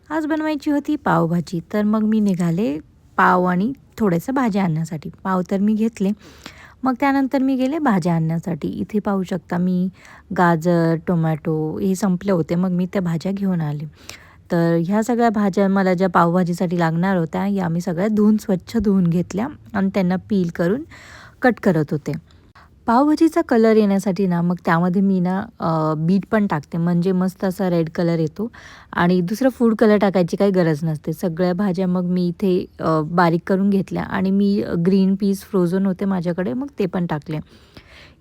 आज बनवायची होती पावभाजी, तर मग मी निघाले पाव आणि थोड्याशा भाज्या आणण्यासाठी. पाव तर मी घेतले. मग त्यानंतर मी गेले भाज्या आणण्यासाठी. इथे पाहू शकता मी गाजर, टोमॅटो हे संपले होते. मग मी त्या भाज्या घेऊन आले. तर ह्या सगळ्या भाज्या मला ज्या पावभाजीसाठी लागणार होत्या, या मी सगळ्या स्वच्छ धुवून घेतल्या आणि त्यांना पील करून कट करत होते. पावभाजीचा कलर येण्यासाठी ना मग त्यामध्ये मी ना बीट पण टाकते, म्हणजे मस्त असा रेड कलर येतो आणि दुसरं फूड कलर टाकायची काही गरज नसते. सगळ्या भाज्या मग मी इथे बारीक करून घेतल्या आणि मी ग्रीन पीस फ्रोझन होते माझ्याकडे, मग ते पण टाकले.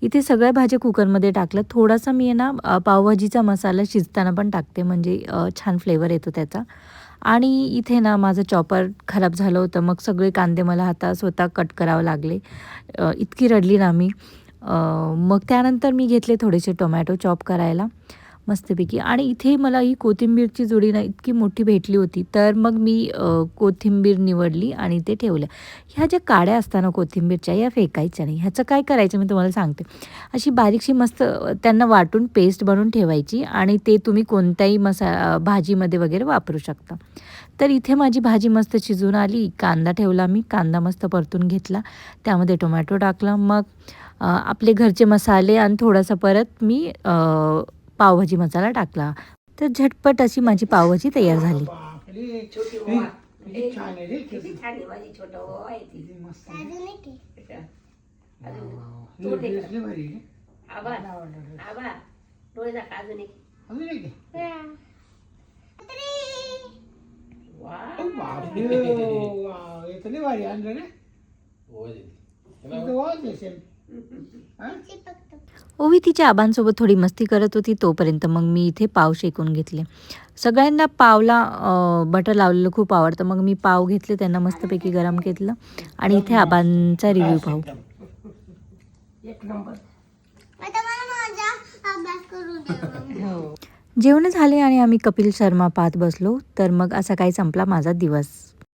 इथे सगळ्या भाज्या कुकरमध्ये टाकल्या. थोडासा मी आहे ना पावभाजीचा मसाला शिजताना पण टाकते, म्हणजे छान फ्लेवर येतो त्याचा. आणि इथे ना माझं चॉपर खराब झालं होतं, मग सगळे कांदे मला स्वतः कट करावे लागले. इतकी रडली ना मी. मग त्यानंतर मी घेतले थोडेसे टोमॅटो चॉप करायला मस्तपैकी. आणि इथे मला ही कोथिंबीरची जोडी ना इतकी मोठी भेटली होती, तर मग मी कोथिंबीर निवडली आणि ते ठेवल्या. ह्या ज्या काड्या असतात ना कोथिंबीरच्या, या फेकायच्या नाही. ह्याचं काय करायचं मी तुम्हाला सांगते. अशी बारीकशी मस्त त्यांना वाटून पेस्ट बनवून ठेवायची आणि ते तुम्ही कोणत्याही भाजीमध्ये वगैरे वापरू शकता. तर इथे माझी भाजी मस्त शिजून आली. कांदा ठेवला मी, कांदा मस्त परतून घेतला. त्यामध्ये टोमॅटो टाकला. मग आपले घरचे मसाले आणि थोडासा परत मी पावभाजी मसाला टाकला. तर झटपट अशी माझी पावभाजी तयार झाली. छोटी ओवा. किती छान आहे माझी छोटा ओवा आहे ती. आबा आबा डोळे दाखवा अजून एक. ओवी तिच्या आबांसोबत थोडी मस्ती करत होती, तोपर्यंत मग मी इथे पाव शेकून घेतले. सगळ्यांना पावला बटर लावलेलं खूप आवडतं. मग मी पाव घेतले, त्यांना मस्तपैकी गरम घेतलं आणि इथे आबांचा रिव्ह्यू पाहू. एक नंबर. जेवण झाले आणि आम्ही कपिल शर्मा पाहत बसलो. तर मग असा काही संपला माझा दिवस.